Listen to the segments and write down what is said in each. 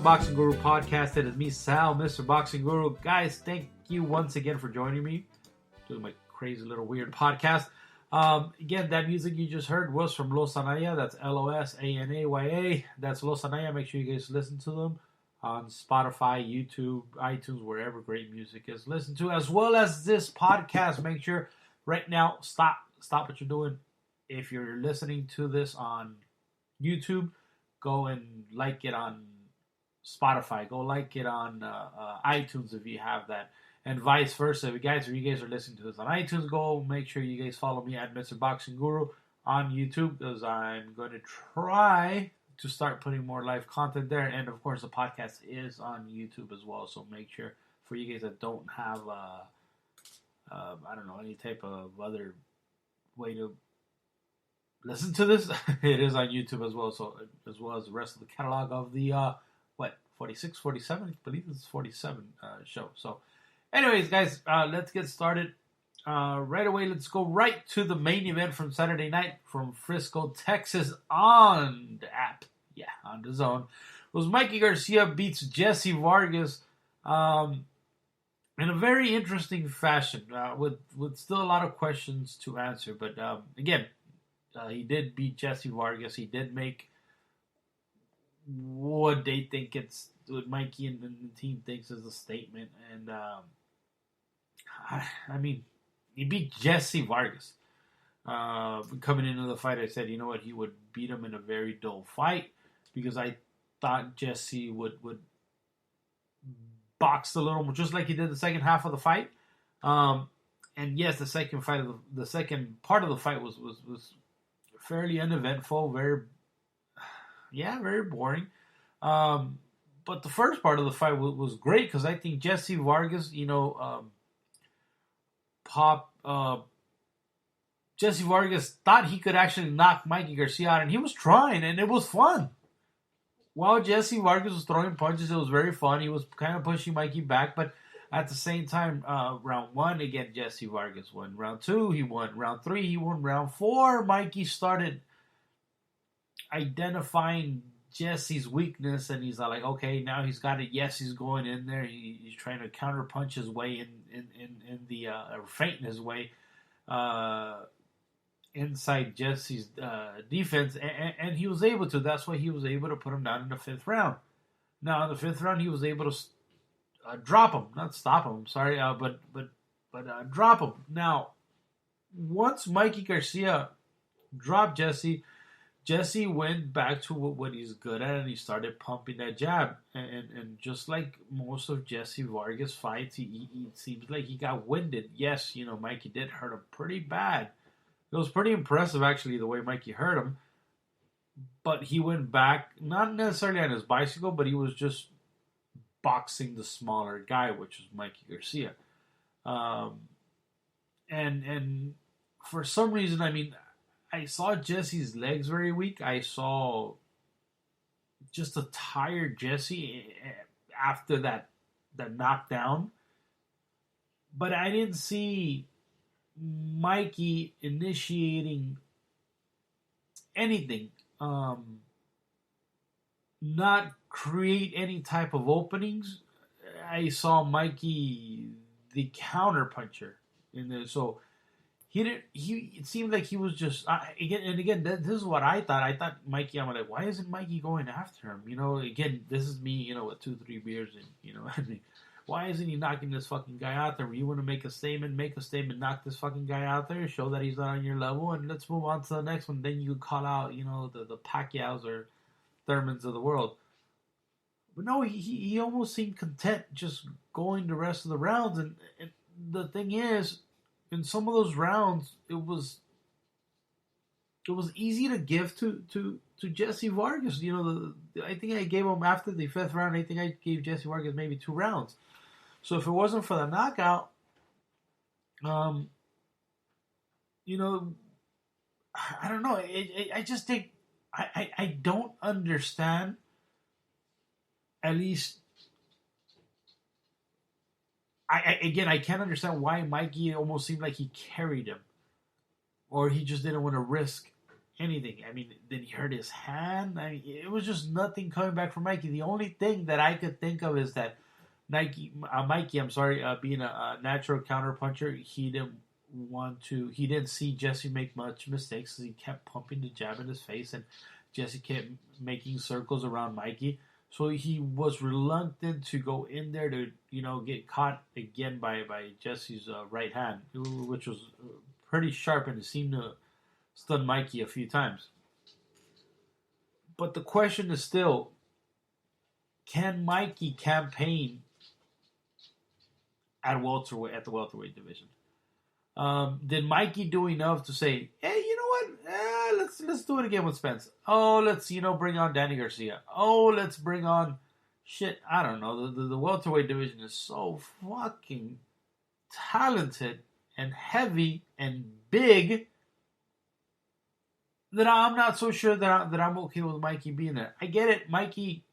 Boxing Guru podcast. It is me, Sal, Mr. Boxing Guru. Guys, thank you once again for joining me. Doing my crazy little weird podcast. Again, that music you just heard was from Los Anaya. That's Losanaya. That's Los Anaya. Make sure you guys listen to them on Spotify, YouTube, iTunes, wherever great music is listened to, as well as this podcast. Make sure right now, stop what you're doing. If you're listening to this on YouTube, go and like it on Spotify. Go like it on iTunes if you have that, and vice versa. If you guys are listening to this on iTunes, go make sure you guys follow me at Mr. Boxing Guru on YouTube, because I'm going to try to start putting more live content there. And of course, the podcast is on YouTube as well. So make sure, for you guys that don't have, any type of other way to listen to this, it is on YouTube as well. So as well as the rest of the catalog of the 46, 47, I believe it's 47 show. So anyways, guys, let's get started right away. Let's go right to the main event from Saturday night from Frisco, Texas, on the app. Yeah, on the zone. It was Mikey Garcia beats Jesse Vargas in a very interesting fashion, with still a lot of questions to answer. But again, he did beat Jesse Vargas. He did make what they think it's, what Mikey and the team thinks is a statement. And he beat Jesse Vargas. Coming into the fight, I said, you know what, he would beat him in a very dull fight, because I thought Jesse would box a little more, just like he did the second half of the fight. And yes, the second part of the fight was fairly uneventful, very boring. But the first part of the fight was great, because I think Jesse Vargas, Jesse Vargas thought he could actually knock Mikey Garcia out, and he was trying, and it was fun. While Jesse Vargas was throwing punches, it was very fun. He was kind of pushing Mikey back, but at the same time, round 1, again, Jesse Vargas won. Round 2, he won. Round 3, he won. Round 4, Mikey started identifying Jesse's weakness, and he's like, okay, now he's got it. Yes, he's going in there. He's trying to counter punch his way or feinting his way inside Jesse's defense, and he was able to. That's why he was able to put him down in the 5th round. Now, in the 5th round, he was able to drop him, not stop him. Sorry, but drop him. Now, once Mikey Garcia dropped Jesse went back to what he's good at, and he started pumping that jab. And just like most of Jesse Vargas' fights, he seems like he got winded. Yes, Mikey did hurt him pretty bad. It was pretty impressive, actually, the way Mikey hurt him. But he went back, not necessarily on his bicycle, but he was just boxing the smaller guy, which was Mikey Garcia. And for some reason, I saw Jesse's legs very weak. I saw just a tired Jesse after that knockdown. But I didn't see Mikey initiating anything. Not create any type of openings. I saw Mikey the counter puncher in there. So it seemed like he was just again. This is what I thought. I thought Mikey. I'm like, why isn't Mikey going after him? Again, this is me. With 2-3 beers, and why isn't he knocking this fucking guy out there? You want to make a statement, knock this fucking guy out there, show that he's not on your level, and let's move on to the next one. Then you call out, the Pacquiaos or Thurmans of the world. But no, he almost seemed content just going the rest of the rounds. And the thing is, in some of those rounds, it was easy to give to Jesse Vargas. I think I gave him, after the 5th round, I think I gave Jesse Vargas maybe 2 rounds. So if it wasn't for the knockout, I don't know. I just think I don't understand. At least, I can't understand why Mikey almost seemed like he carried him, or he just didn't want to risk anything. I mean, then he hurt his hand. I mean, it was just nothing coming back from Mikey. The only thing that I could think of is that Mikey, being a natural counter puncher, he didn't see Jesse make much mistakes because he kept pumping the jab in his face, and Jesse kept making circles around Mikey. So he was reluctant to go in there to, get caught again by Jesse's right hand, which was pretty sharp, and it seemed to stun Mikey a few times. But the question is still, can Mikey campaign at the welterweight division? Did Mikey do enough to say, hey, you know what? Let's do it again with Spence. Oh, let's bring on Danny Garcia. Oh, let's bring on I don't know. The welterweight division is so fucking talented and heavy and big that I'm not so sure that I'm okay with Mikey being there. I get it, Mikey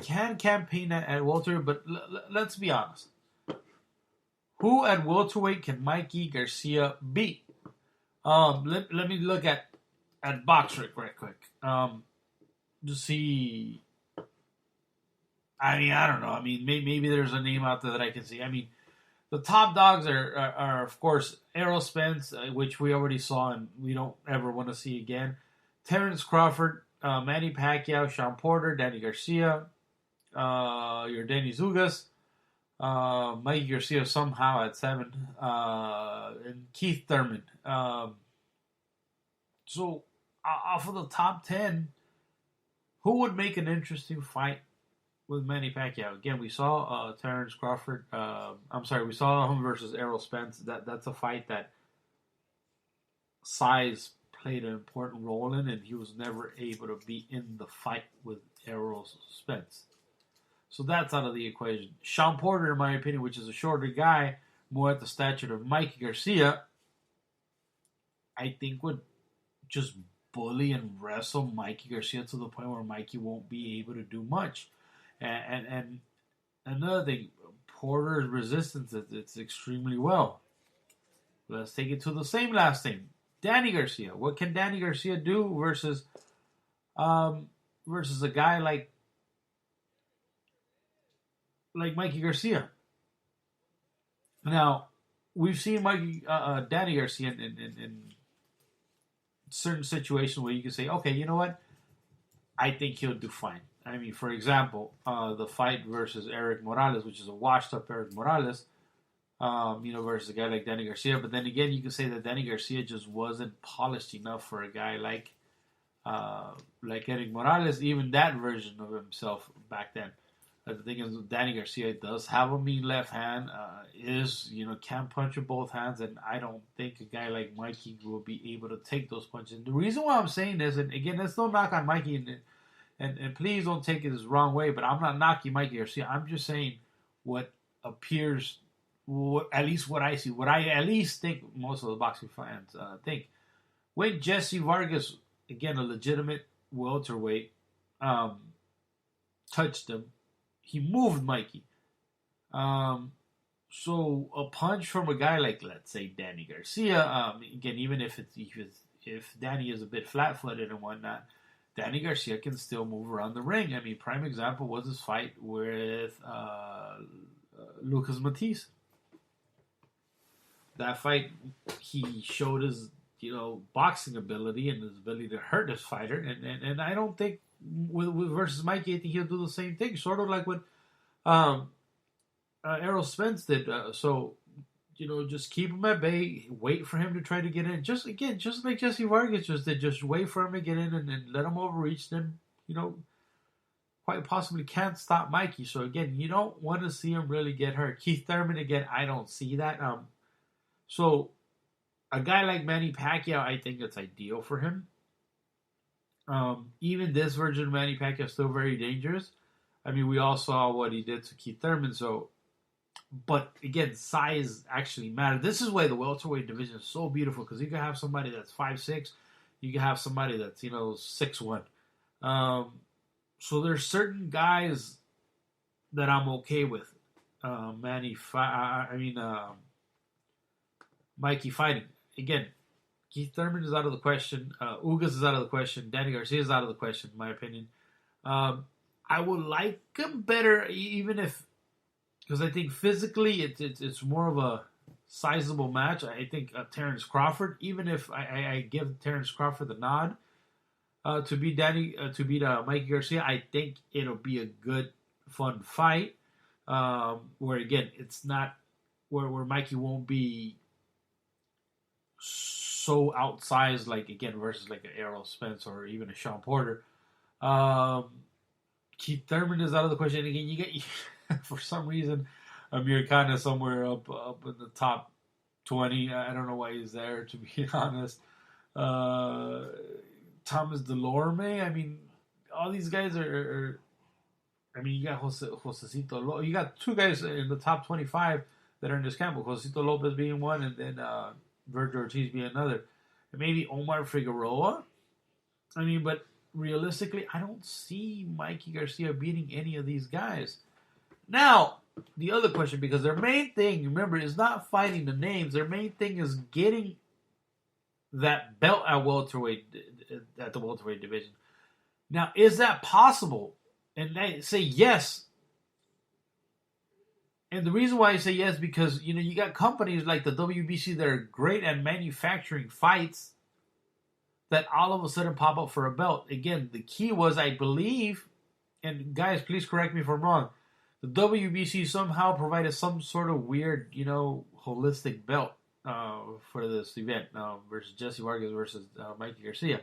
can campaign at welterweight, but let's be honest. Who at welterweight can Mikey Garcia beat? Let me look at BoxRec right quick. To see. I mean, I don't know. I mean, maybe there's a name out there that I can see. I mean, the top dogs are of course Errol Spence, which we already saw and we don't ever want to see again. Terrence Crawford, Manny Pacquiao, Sean Porter, Danny Garcia, your Denny Zugas. Mikey Garcia somehow at 7, and Keith Thurman. So, off of the top 10, who would make an interesting fight with Manny Pacquiao? Again, we saw Terrence Crawford. We saw him versus Errol Spence. That's a fight that size played an important role in, and he was never able to be in the fight with Errol Spence. So that's out of the equation. Sean Porter, in my opinion, which is a shorter guy, more at the stature of Mikey Garcia, I think would just bully and wrestle Mikey Garcia to the point where Mikey won't be able to do much. And another thing, Porter's resistance, it's extremely well. Let's take it to the same last thing. Danny Garcia. What can Danny Garcia do versus a guy like Mikey Garcia? Now, we've seen Danny Garcia in certain situations where you can say, okay, you know what? I think he'll do fine. I mean, for example, the fight versus Eric Morales, which is a washed-up Eric Morales, versus a guy like Danny Garcia. But then again, you can say that Danny Garcia just wasn't polished enough for a guy like Eric Morales, even that version of himself back then. The thing is, Danny Garcia does have a mean left hand, can punch with both hands, and I don't think a guy like Mikey will be able to take those punches. And the reason why I'm saying this, and again, let's no knock on Mikey, and please don't take it the wrong way, but I'm not knocking Mikey Garcia. I'm just saying what appears, at least what I see, what I at least think most of the boxing fans think. When Jesse Vargas, again, a legitimate welterweight, touched him, he moved Mikey. So a punch from a guy like, let's say, Danny Garcia, again, even if Danny is a bit flat-footed and whatnot, Danny Garcia can still move around the ring. I mean, prime example was his fight with Lucas Matisse. That fight, he showed his boxing ability and his ability to hurt his fighter, and I don't think with versus Mikey, I think he'll do the same thing, sort of like what Errol Spence did. Just keep him at bay, wait for him to try to get in. Just like Jesse Vargas just did, just wait for him to get in and let him overreach. Then, quite possibly can't stop Mikey. So again, you don't want to see him really get hurt. Keith Thurman, again, I don't see that. So a guy like Manny Pacquiao, I think it's ideal for him. Even this version of Manny Pacquiao is still very dangerous. I mean, we all saw what he did to Keith Thurman. But again, size actually matters. This is why the welterweight division is so beautiful, because you can have somebody that's 5'6", you can have somebody that's 6'1". So there's certain guys that I'm okay with. Mikey fighting again. Keith Thurman is out of the question. Ugas is out of the question. Danny Garcia is out of the question, in my opinion. I would like him better, even if, because I think physically it's more of a sizable match. I think Terrence Crawford, even if I give Terrence Crawford the nod to beat Mikey Garcia, I think it'll be a good, fun fight. Where again, it's not where Mikey won't be so outsized, like again versus like an Errol Spence or even a Sean Porter. Keith Thurman is out of the question. Again, you get for some reason Amir Khan is somewhere up in the top 20. I don't know why he's there, to be honest. Thomas Delorme. I mean, all these guys are I mean, you got Josecito Lopez. You got two guys in the top 25 that are in this camp. Josecito Lopez being one, and then Virgil Ortiz being another. And maybe Omar Figueroa. I mean, but realistically, I don't see Mikey Garcia beating any of these guys. Now, the other question, because their main thing, remember, is not fighting the names. Their main thing is getting that belt at welterweight, at the welterweight division. Now, is that possible? And I say yes. And the reason why I say yes, because, you know, you got companies like the WBC that are great at manufacturing fights that all of a sudden pop up for a belt. Again, the key was, I believe, and guys, please correct me if I'm wrong, the WBC somehow provided some sort of weird, you know, holistic belt for this event versus Jesse Vargas versus Mikey Garcia.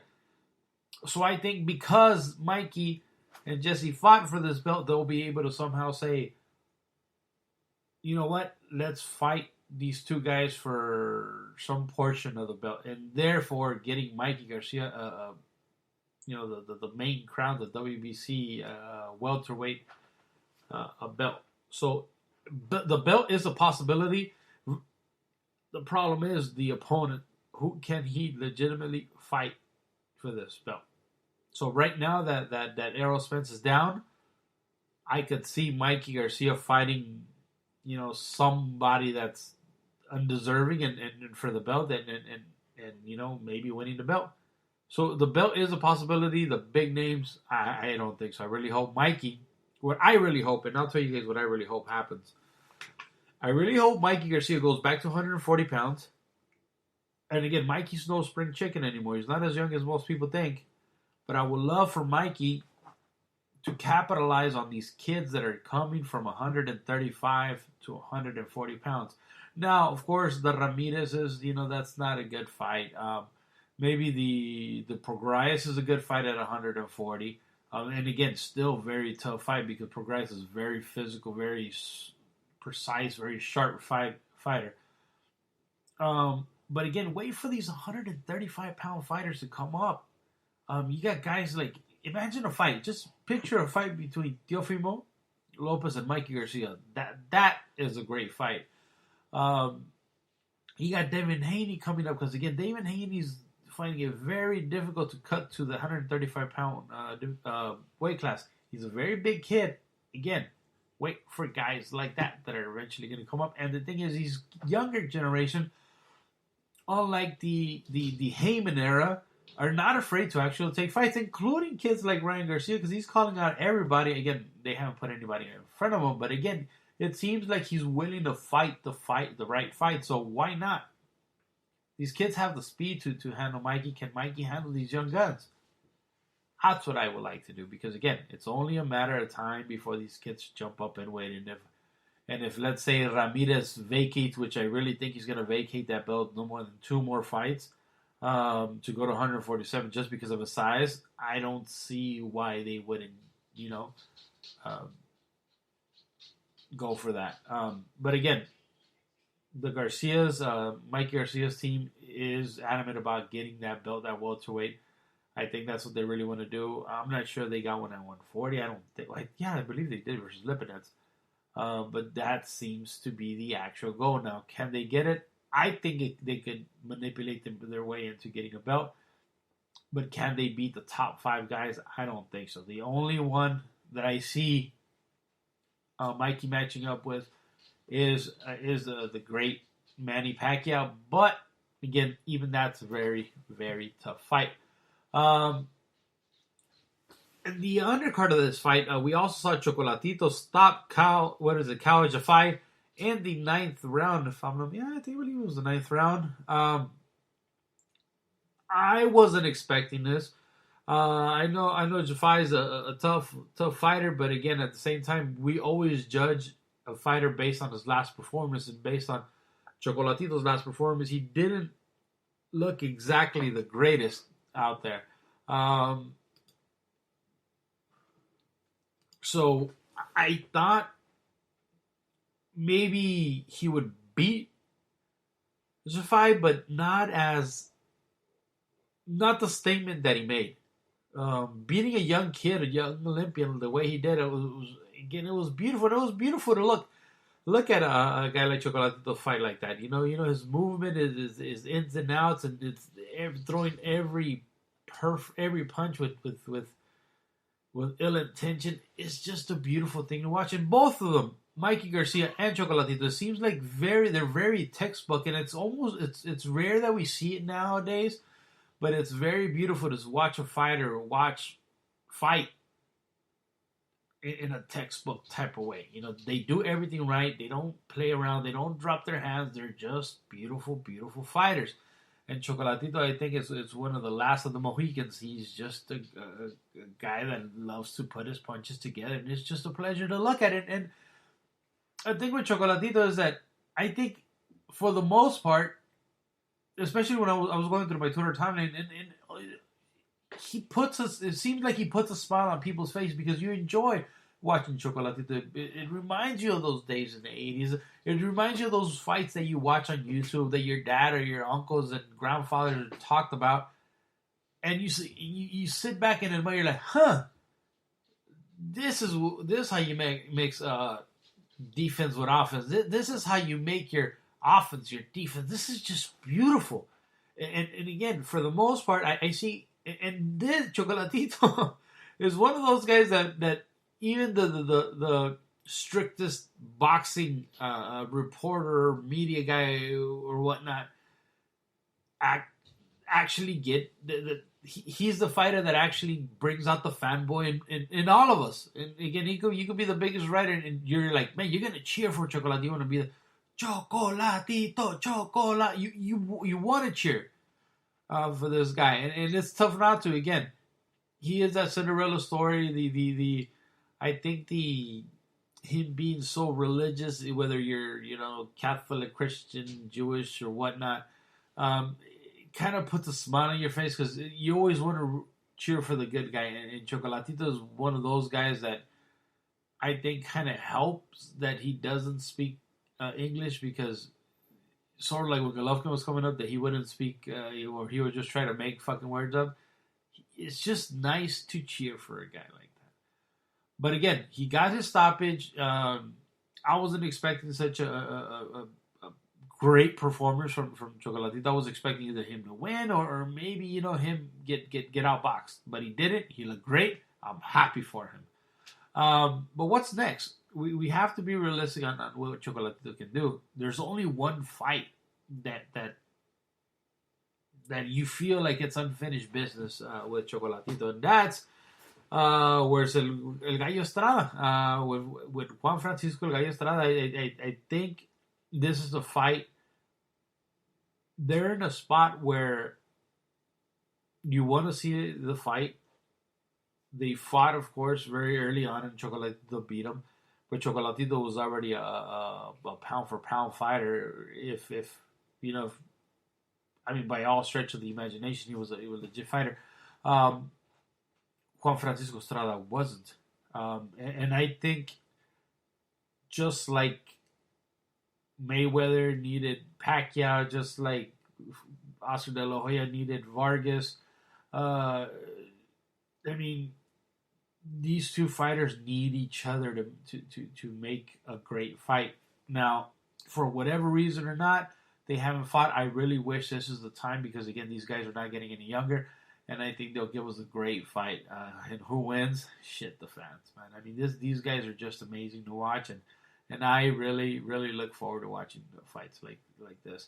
So I think because Mikey and Jesse fought for this belt, they'll be able to somehow say, you know what, let's fight these two guys for some portion of the belt, and therefore getting Mikey Garcia, you know, the main crown, the WBC welterweight, a belt. So the belt is a possibility. The problem is the opponent. Who can he legitimately fight for this belt? So right now that Errol Spence is down, I could see Mikey Garcia fighting, you know, somebody that's undeserving and for the belt and you know, maybe winning the belt. So the belt is a possibility. The big names, I don't think so. I really hope Mikey, what I really hope, and I'll tell you guys what I really hope happens. I really hope Mikey Garcia goes back to 140 pounds. And again, Mikey's no spring chicken anymore. He's not as young as most people think. But I would love for Mikey to capitalize on these kids that are coming from 135 to 140 pounds. Now, of course, the Ramirez's, you know, that's not a good fight. Maybe the Prograis is a good fight at 140. And again, still very tough fight because Prograis is very physical, very precise, very sharp fighter. But again, wait for these 135-pound fighters to come up. You got guys like, imagine a fight. Just picture a fight between Teofimo Lopez and Mikey Garcia. That is a great fight. You got Devin Haney coming up because, again, Devin Haney's finding it very difficult to cut to the 135-pound weight class. He's a very big kid. Again, wait for guys like that are eventually going to come up. And the thing is, he's younger generation, unlike the Heyman era, are not afraid to actually take fights, including kids like Ryan Garcia, because he's calling out everybody. Again, they haven't put anybody in front of him, but again, it seems like he's willing to fight the right fight, so why not? These kids have the speed to handle Mikey. Can Mikey handle these young guns? That's what I would like to do, because again, it's only a matter of time before these kids jump up and wait, and if let's say Ramirez vacates, which I really think he's going to vacate that belt no more than 2 more fights, to go to 147 just because of his size, I don't see why they wouldn't, you know, go for that. But again, the Garcias, Mike Garcia's team is adamant about getting that belt at welterweight. I think that's what they really want to do. I'm not sure they got one at 140. I don't think, I believe they did versus Lipinets. But that seems to be the actual goal. Now, can they get it? I think they could manipulate their way into getting a belt. But can they beat the top 5 guys? I don't think so. The only one that I see Mikey matching up with is the great Manny Pacquiao. But again, even that's a very, very tough fight. Um, in the undercard of this fight, we also saw Chocolatito stop Kyle Jafai in the ninth round. If I'm not, yeah, I think it was the ninth round. I wasn't expecting this. I know Jafai is a tough fighter, but again, at the same time, we always judge a fighter based on his last performance, and based on Chocolatito's last performance, he didn't look exactly the greatest out there. So I thought maybe he would beat Jafai, but not the statement that he made. Beating a young kid, a young Olympian, the way he did it was beautiful. It was beautiful to look at a guy like Chocolatito fight like that. You know his movement is ins and outs, and it's throwing every punch with ill intention. It's just a beautiful thing to watch. And both of them, Mikey Garcia and Chocolatito, it seems like they're very textbook, and it's rare that we see it nowadays. But it's very beautiful to watch a fighter fight in a textbook type of way. They do everything right. They don't play around. They don't drop their hands. They're just beautiful, beautiful fighters. And Chocolatito, I think, is one of the last of the Mohicans. He's just a guy that loves to put his punches together, and it's just a pleasure to look at it. And I think with Chocolatito is that I think, for the most part, especially when I was going through my Twitter timeline, and he puts us. It seems like he puts a smile on people's face because you enjoy watching Chocolatito. It reminds you of those days in the 80s. It reminds you of those fights that you watch on YouTube that your dad or your uncles and grandfathers talked about, and you sit back and admire. You're like, huh? This is how you makes defense with offense. This is how you make your offense, your defense. This is just beautiful. And again, for the most part, I see, and this Chocolatito is one of those guys that even the strictest boxing reporter, media guy, or whatnot, actually get he's the fighter that actually brings out the fanboy in all of us. And again, you could be the biggest writer, and you're like, man, you're gonna cheer for Chocolatito. You want to be the Chocolatito, Chocolat. You want to cheer for this guy, and it's tough not to. Again, he is that Cinderella story. The I think him being so religious, whether you're Catholic, Christian, Jewish, or whatnot, it kind of puts a smile on your face because you always want to cheer for the good guy. And Chocolatito is one of those guys that I think kind of helps that he doesn't speak English, because sort of like when Golovkin was coming up, that he wouldn't speak or he would just try to make fucking words up. It's just nice to cheer for a guy like that. But again, he got his stoppage. I wasn't expecting such a great performance from Chocolatito. I was expecting either him to win or maybe him get outboxed, but he didn't. He looked great. I'm happy for him. But what's next? We have to be realistic on what Chocolatito can do. There's only one fight that you feel like it's unfinished business with Chocolatito, and that's where's El Gallo Estrada with Juan Francisco El Gallo Estrada. I think this is the fight. They're in a spot where you want to see the fight. They fought, of course, very early on, and Chocolatito beat him. But Chocolatito was already a pound for pound fighter. If by all stretch of the imagination, he was a legit fighter. Juan Francisco Estrada wasn't, and I think just like Mayweather needed Pacquiao, just like Oscar De La Hoya needed Vargas. These two fighters need each other to make a great fight. Now, for whatever reason or not, they haven't fought. I really wish this is the time, because again, these guys are not getting any younger, and I think they'll give us a great fight. And who wins? Shit, the fans, man. These guys are just amazing to watch, and I really, really look forward to watching fights like this.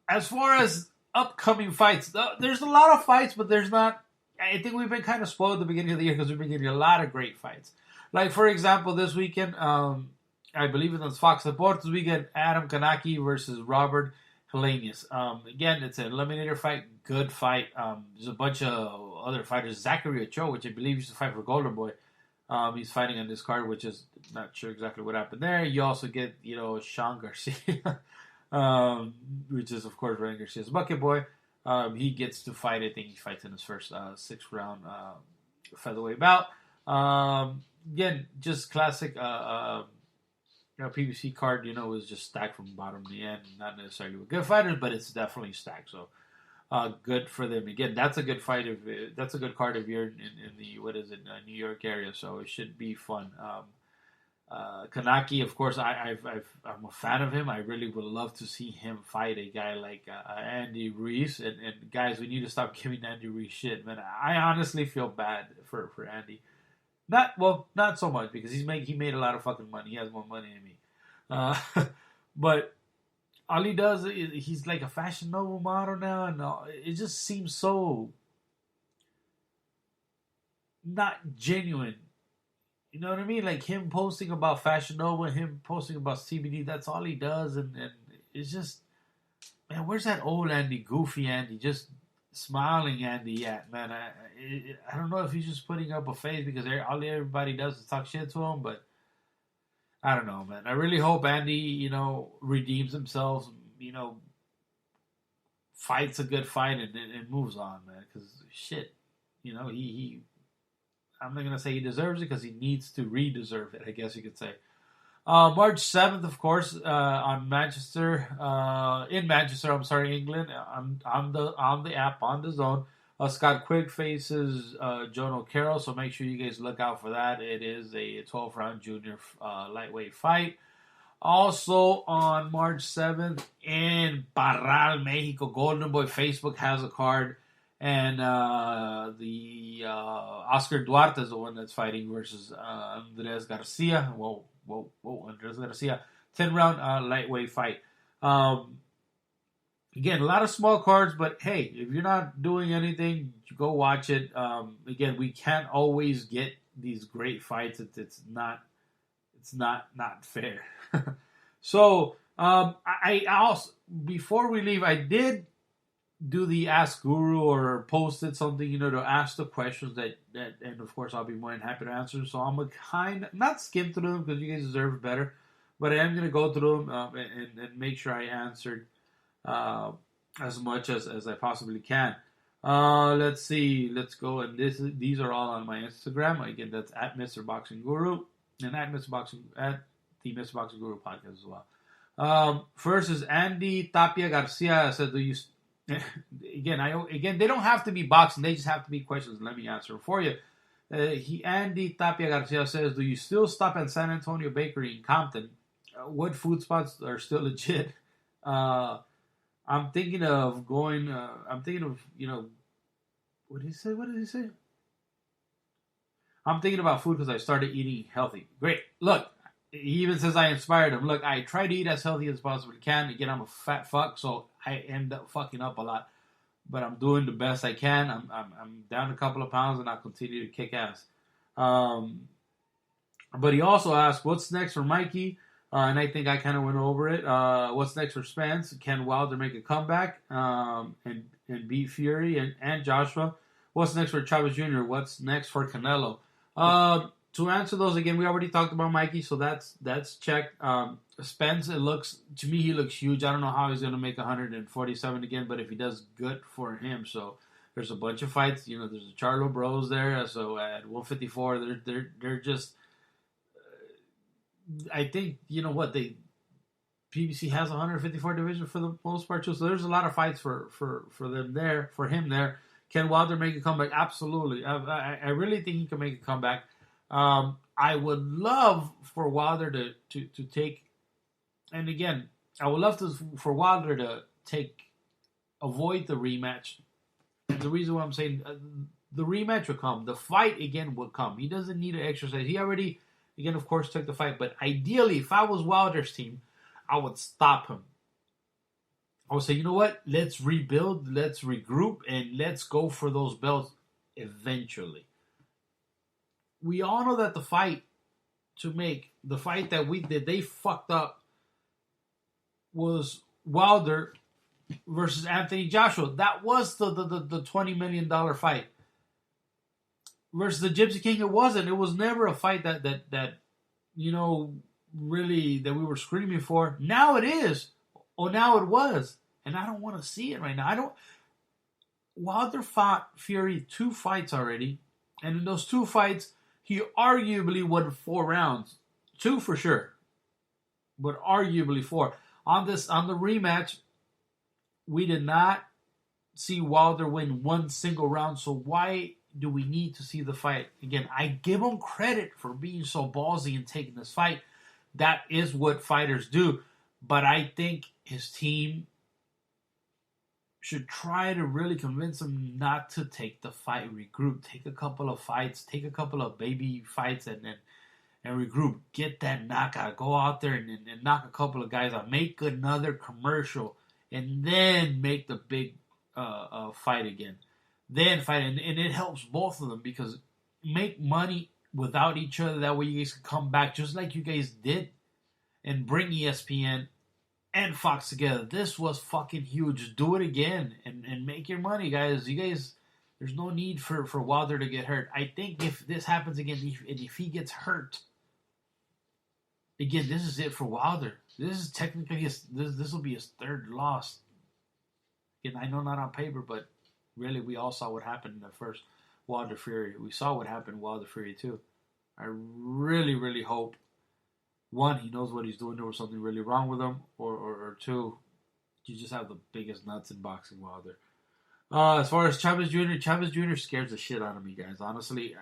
as far as upcoming fights, there's a lot of fights, but there's not. I think we've been kind of spoiled at the beginning of the year because we've been getting a lot of great fights. Like, for example, this weekend, I believe it was Fox Sports, we get Adam Kanaki versus Robert Helenius. Again, it's an eliminator fight, good fight. There's a bunch of other fighters. Zachary Ochoa, which I believe used to fight for Golden Boy. He's fighting on this card, which is not sure exactly what happened there. You also get, Sean Garcia, which is, of course, Ryan Garcia's bucket boy. He gets to fight. I think he fights in his first 6-round featherweight bout. Again, just classic PBC card, was just stacked from bottom to the end. Not necessarily with good fighters, but it's definitely stacked. So good for them. Again, that's a good fight. That's a good card if you're in the New York area. So it should be fun. Kanaki, of course, I'm a fan of him. I really would love to see him fight a guy like Andy Ruiz. And guys, we need to stop giving Andy Ruiz shit, man. I honestly feel bad for Andy. Not so much because he made a lot of fucking money. He has more money than me. But all he does is he's like a Fashion Nova model now, and it just seems so not genuine. You know what I mean? Like him posting about Fashion Nova, him posting about CBD. That's all he does, and it's just, man, where's that old Andy, goofy Andy, just smiling Andy at, man? I don't know if he's just putting up a face because everybody does is talk shit to him, but I don't know, man. I really hope Andy, redeems himself, fights a good fight and moves on, man. Because shit, he I'm not gonna say he deserves it because he needs to re-deserve it, I guess you could say. March 7th, of course, on Manchester, in Manchester, England, on the app, on the zone. Scott Quigg faces Joan O'Carroll, so make sure you guys look out for that. It is a 12-round junior lightweight fight. Also on March 7th in Parral, Mexico, Golden Boy Facebook has a card, and the Oscar Duarte is the one that's fighting versus Andres Garcia. Whoa, Andres Garcia. 10-round lightweight fight. Again, a lot of small cards, but hey, if you're not doing anything, go watch it. Again, we can't always get these great fights. It's not fair. So, I also, before we leave, I did do the Ask Guru or posted something, to ask the questions that and of course I'll be more than happy to answer. So I'm not skim through them because you guys deserve better, but I am going to go through them and make sure I answered as much as I possibly can. Let's see. Let's go. And these are all on my Instagram. Again, that's at Mr. Boxing Guru and at the Mr. Boxing Guru podcast as well. First is Andy Tapia Garcia said, "Do you?" Again, they don't have to be boxing. They just have to be questions. Let me answer for you. Andy Tapia Garcia says, "Do you still stop at San Antonio Bakery in Compton? What food spots are still legit?" I'm thinking of going. What did he say? I'm thinking about food because I started eating healthy. Great. Look, he even says I inspired him. Look, I try to eat as healthy as possibly can. Again, I'm a fat fuck, so I end up fucking up a lot. But I'm doing the best I can. I'm down a couple of pounds, and I'll continue to kick ass. But he also asked, "What's next for Mikey?" And I think I kind of went over it. What's next for Spence? Can Wilder make a comeback and beat Fury and Joshua? What's next for Chavez Jr.? What's next for Canelo? To answer those again, we already talked about Mikey, so that's checked. Spence, he looks huge. I don't know how he's gonna make 147 again, but if he does, good for him. So there's a bunch of fights. There's the Charlo Bros there. So at 154, they're just. I think PBC has 154 division for the most part too. So there's a lot of fights for them there, for him there. Can Wilder make a comeback? Absolutely. I really think he can make a comeback. I would love for Wilder to take, and again, I would love for Wilder to avoid the rematch. And the reason why I'm saying the rematch will come, the fight again will come. He doesn't need to exercise. He already, again, of course, took the fight. But ideally, if I was Wilder's team, I would stop him. I would say, you know what? Let's rebuild, let's regroup, and let's go for those belts eventually. We all know that the fight that they fucked up was Wilder versus Anthony Joshua. That was the $20 million fight. Versus the Gypsy King, it wasn't. It was never a fight that really that we were screaming for. Now it is. Or now it was. And I don't want to see it right now. Wilder fought Fury 2 fights already. And in those 2 fights, he arguably won 4 rounds. 2 for sure. But arguably 4. On the rematch, we did not see Wilder win 1 single round. So why do we need to see the fight again? I give him credit for being so ballsy and taking this fight. That is what fighters do. But I think his team should try to really convince him not to take the fight, regroup, take a couple of fights, take a couple of baby fights, and regroup. Get that knockout. Go out there and knock a couple of guys out. Make another commercial, and then make the big fight again. Then fight, and it helps both of them because make money without each other. That way you guys can come back just like you guys did and bring ESPN and Fox together. This was fucking huge. Do it again and make your money, guys. You guys, there's no need for Wilder to get hurt. I think if this happens again, if he gets hurt, again, this is it for Wilder. This is technically this will be his 3rd loss. Again, I know not on paper, but really we all saw what happened in the first Wilder Fury. We saw what happened in Wilder Fury 2. I really, really hope 1, he knows what he's doing. There was something really wrong with him, or 2, you just have the biggest nuts in boxing, Wilder. As far as Chavez Jr. Scares the shit out of me, guys. Honestly,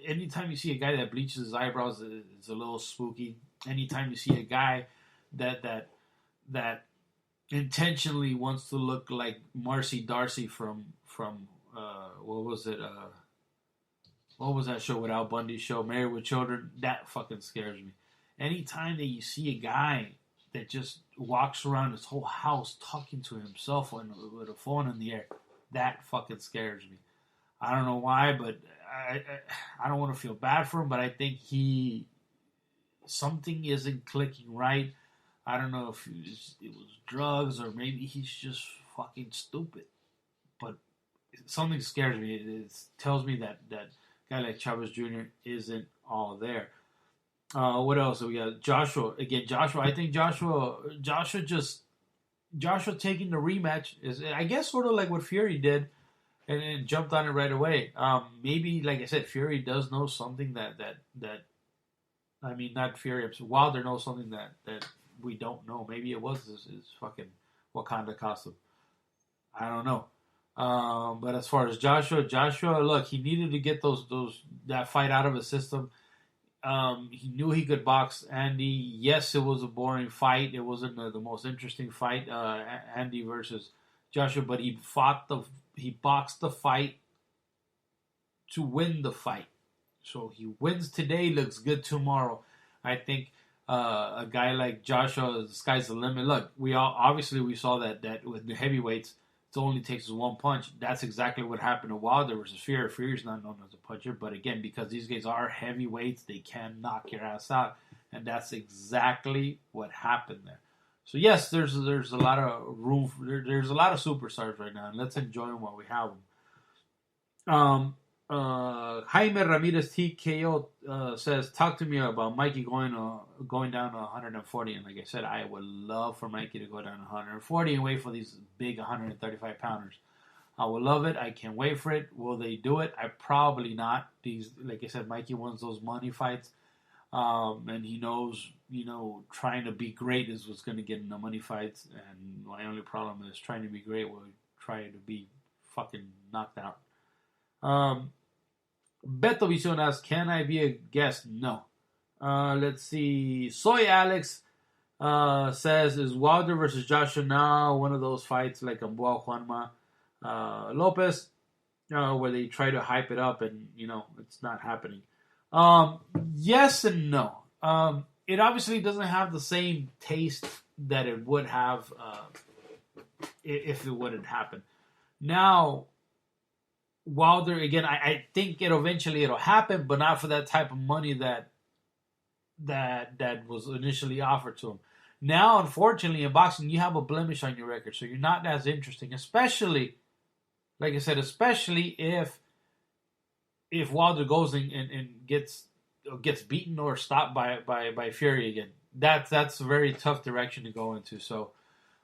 anytime you see a guy that bleaches his eyebrows, it's a little spooky. Anytime you see a guy that intentionally wants to look like Marcy Darcy from what was it? What was that show with Al Bundy's show, Married with Children? That fucking scares me. Anytime that you see a guy that just walks around his whole house talking to himself with a phone in the air, that fucking scares me. I don't know why, but I don't want to feel bad for him, but I think something isn't clicking right. I don't know if it was drugs or maybe he's just fucking stupid. But something scares me. It tells me that guy like Chavez Jr. isn't all there. What else? We got Joshua. Again, Joshua. I think Joshua taking the rematch is, I guess, sort of like what Fury did and jumped on it right away. Maybe, like I said, Fury does know something that I mean, not Fury. Wilder knows something that we don't know. Maybe it was his fucking Wakanda costume. I don't know. But as far as Joshua, look, he needed to get that fight out of his system. He knew he could box Andy. Yes, it was a boring fight. It wasn't the most interesting fight, Andy versus Joshua, but he boxed the fight to win the fight. So he wins today, looks good tomorrow. I think a guy like Joshua, the sky's the limit. Look, we saw that with the heavyweights, it only takes one punch. That's exactly what happened to Wilder versus Fury. Fury's not known as a puncher, but again, because these guys are heavyweights, they can knock your ass out, and that's exactly what happened there. So yes, there's a lot of room. There's a lot of superstars right now, and let's enjoy them while we have them. Jaime Ramirez TKO says, talk to me about Mikey going down to 140. And like I said, I would love for Mikey to go down to 140 and wait for these big 135 pounders. I would love it. I can't wait for it. Will they do it? I probably not. Like I said, Mikey wants those money fights. And he knows, trying to be great is what's going to get in the money fights. And my only problem is trying to be great will try to be fucking knocked out. Beto Vision asks, can I be a guest? No. Let's see. Soy Alex says, is Wilder versus Joshua now one of those fights like Amboa Juanma Lopez, where they try to hype it up and, it's not happening? Yes and no. It obviously doesn't have the same taste that it would have if it wouldn't happen. Now, Wilder again, I think it'll happen, but not for that type of money that was initially offered to him. Now, unfortunately, in boxing, you have a blemish on your record, so you're not as interesting. Especially, like I said, especially if Wilder goes and gets beaten or stopped by Fury again. That's a very tough direction to go into. So,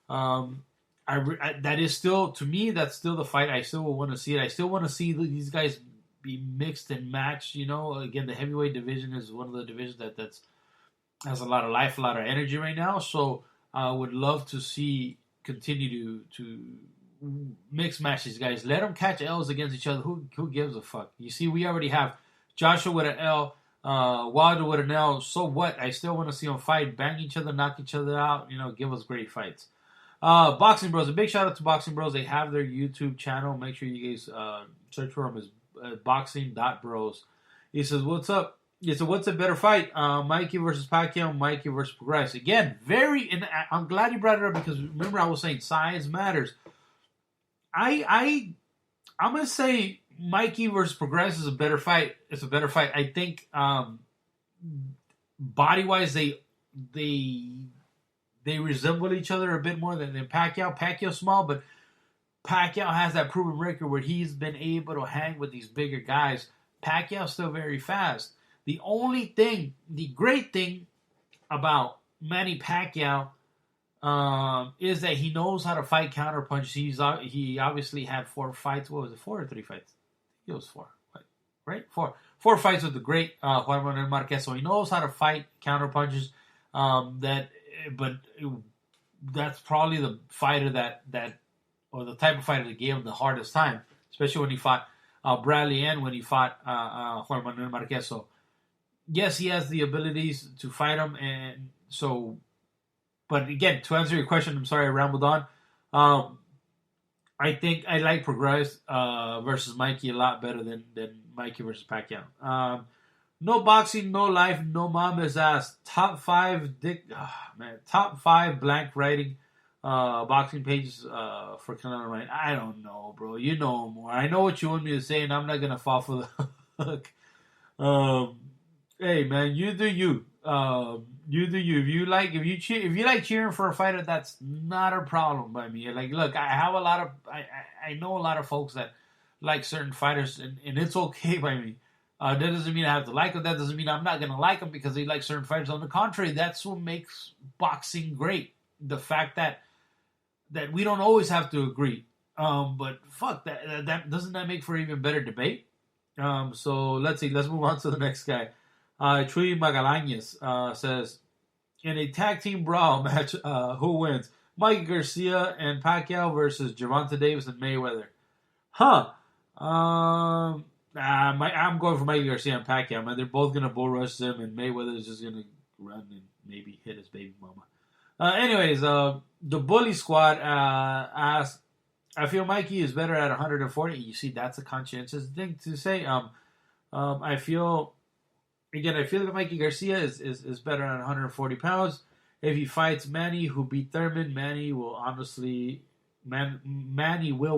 that is still, to me, that's still the fight. I still want to see it. I still want to see these guys be mixed and matched. You know, again, the heavyweight division is one of the divisions that's has a lot of life, a lot of energy right now. So I would love to see continue to mix match these guys. Let them catch L's against each other. Who gives a fuck? You see, we already have Joshua with an L, Wilder with an L. So what? I still want to see them fight, bang each other, knock each other out. You know, give us great fights. Boxing Bros. A big shout out to Boxing Bros. They have their YouTube channel. Make sure you guys search for them as boxing.bros. He says, "What's up?" He said, "What's a better fight? Mikey versus Pacquiao, Mikey versus Progress." Again, and I'm glad you brought it up because remember I was saying size matters. I'm gonna say Mikey versus Progress is a better fight. It's a better fight. I think body wise they resemble each other a bit more than Pacquiao. Pacquiao's small, but Pacquiao has that proven record where he's been able to hang with these bigger guys. Pacquiao's still very fast. The great thing about Manny Pacquiao is that he knows how to fight counter punches. He obviously had 4 fights. What was it, 4 or 3 fights? It was 4, right? 4 fights with the great Juan Manuel Marquez. So he knows how to fight counter punches. That's probably the fighter or the type of fighter that gave him the hardest time, especially when he fought Bradley and when he fought Juan Manuel Marquez. So yes, he has the abilities to fight him, and so. But again, to answer your question, I'm sorry I rambled on. I think I like Progress versus Mikey a lot better than Mikey versus Pacquiao. No boxing, no life, no mama's ass. Top 5 blank writing boxing pages for Canelo Ryan. I don't know, bro. You know more. I know what you want me to say, and I'm not gonna fall for the hook. Hey man, you do you. You do you. If you like cheering for a fighter, that's not a problem by me. Like, look, I know a lot of folks that like certain fighters, and it's okay by me. That doesn't mean I have to like them. That doesn't mean I'm not gonna like them because they like certain fighters. On the contrary, that's what makes boxing great. The fact that we don't always have to agree. But fuck that doesn't that make for even better debate? So let's see. Let's move on to the next guy. Chuy Magallanes says, in a tag team brawl match, who wins? Mikey Garcia and Pacquiao versus Gervonta Davis and Mayweather. I'm going for Mikey Garcia and Pacquiao, man. They're both going to bull rush them, and Mayweather is just going to run and maybe hit his baby mama. Anyways, the Bully Squad asked, I feel Mikey is better at 140. You see, that's a conscientious thing to say. I feel that Mikey Garcia is better at 140 pounds. If he fights Manny, who beat Thurman, Manny will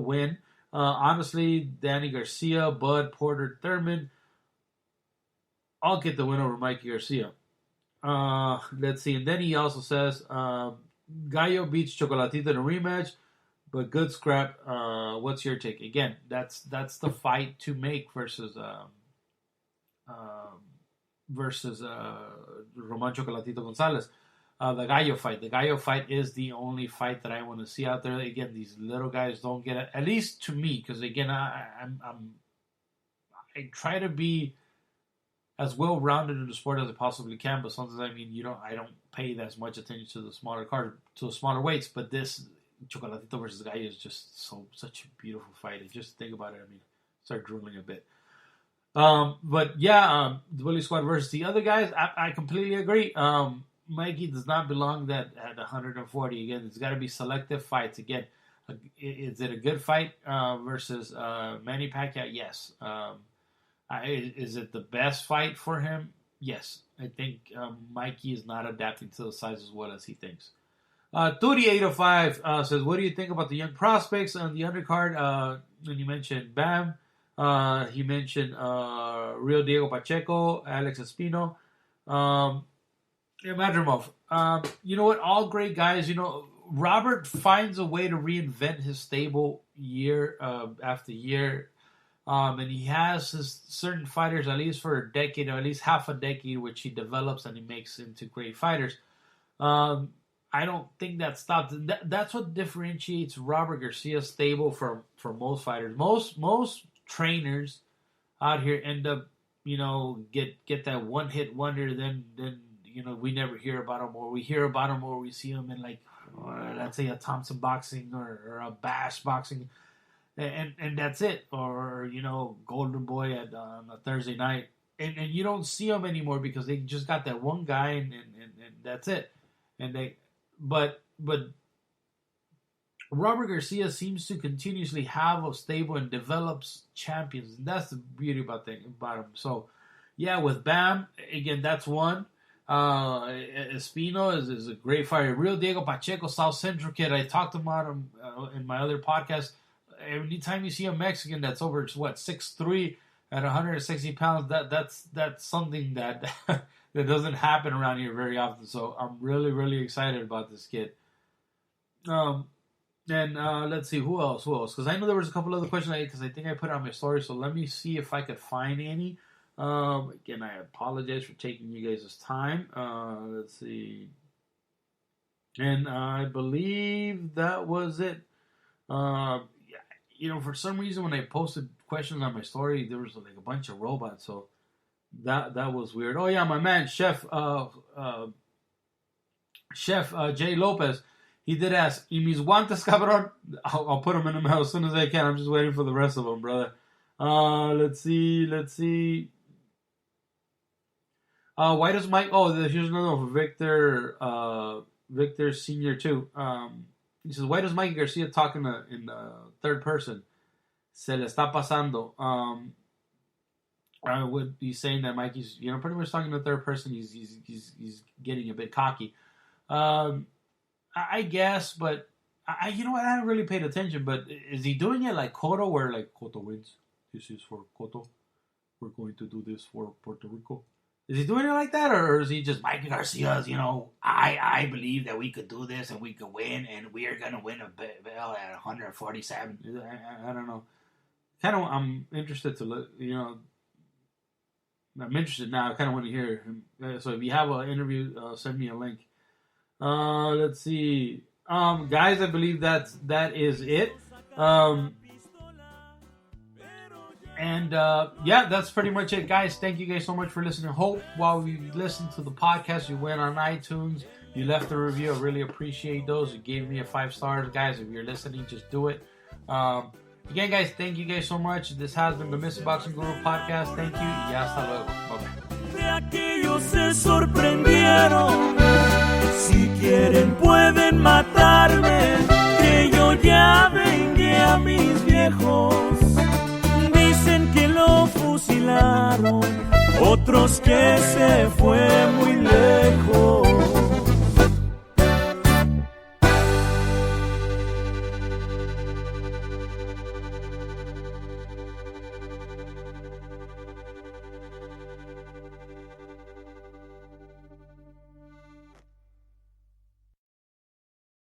win. Honestly, Danny Garcia, Bud, Porter, Thurman, I'll get the win over Mikey Garcia. Let's see. And then he also says, Gallo beats Chocolatito in a rematch, but good scrap. What's your take? Again, that's the fight to make versus Roman Chocolatito Gonzalez. The Gallo fight. The Gallo fight is the only fight that I want to see out there. Again, these little guys don't get it. At least to me, because again, I try to be as well rounded in the sport as I possibly can. But sometimes, I don't pay as much attention to the smaller weights. But this Chocolatito versus Gallo is just such a beautiful fight. And just think about it. Start drooling a bit. But yeah, the Bully Squad versus the other guys, I completely agree. Mikey does not belong at 140. Again, it's got to be selective fights. Again, is it a good fight versus Manny Pacquiao? Yes. Is it the best fight for him? Yes. I think Mikey is not adapting to the size as well as he thinks. 3805 says, what do you think about the young prospects on the undercard? When you mentioned Bam, he mentioned Real Diego Pacheco, Alex Espino, Madrimov. You know what? All great guys. You know, Robert finds a way to reinvent his stable year after year. And he has his certain fighters, at least for a decade, or at least half a decade, which he develops and he makes into great fighters. I don't think that stopped. That's what differentiates Robert Garcia's stable from most fighters. Most trainers out here end up, you know, get that one hit wonder. Then you know, we never hear about him, or we hear about him, or we see him in, like, let's say a Thompson Boxing or a Bash Boxing. And that's it, or, you know, Golden Boy on a Thursday night, and you don't see them anymore because they just got that one guy, and that's it. But Robert Garcia seems to continuously have a stable and develops champions, and that's the beauty about him. So yeah, with Bam, again, that's one. Espino is a great fighter. Real Diego Pacheco, South Central kid. I talked about him in my other podcast. Anytime you see a Mexican that's over 6'3" at 160 pounds, that's something that that doesn't happen around here very often. So I'm really, really excited about this kid. And let's see, who else? Because I know there was a couple other questions because I think I put it on my story. So let me see if I could find any. Again, I apologize for taking you guys' time. Let's see. And I believe that was it. You know, for some reason, when I posted questions on my story, there was like a bunch of robots, so that was weird. Oh yeah, my man, Chef Jay Lopez, he did ask, "Y mis guantes, cabrón?" I'll put them in the mail as soon as I can. I'm just waiting for the rest of them, brother. Let's see. Why does Mike? Oh, here's another one for Victor Senior too. He says, why does Mikey Garcia talk in the third person? Se le está pasando. I would be saying that Mikey's, you know, pretty much talking in the third person. He's getting a bit cocky. I guess, but you know what? I haven't really paid attention. But is he doing it like Cotto, where like Cotto wins? This is for Cotto. We're going to do this for Puerto Rico. Is he doing it like that, or is he just Mikey Garcia's, you know, I believe that we could do this and we could win, and we are going to win a bell at 147. I don't know. Kind of, I'm interested to look, you know, I'm interested now. I kind of want to hear him. So if you have an interview, send me a link. Let's see. Guys, I believe that is it. And yeah, that's pretty much it, guys. Thank you guys so much for listening. Hope while we listened to the podcast, you went on iTunes, you left a review. I really appreciate those. You gave me a 5 stars, guys. If you're listening, just do it. Again, guys, thank you guys so much. This has been the Mr. Boxing Guru podcast. Thank you. Y hasta luego. Bye-bye. De aquellos se sorprendieron. Si quieren pueden matarme, que yo ya vengué a mis viejos. Dicen que lo fusilaron, otros que se fue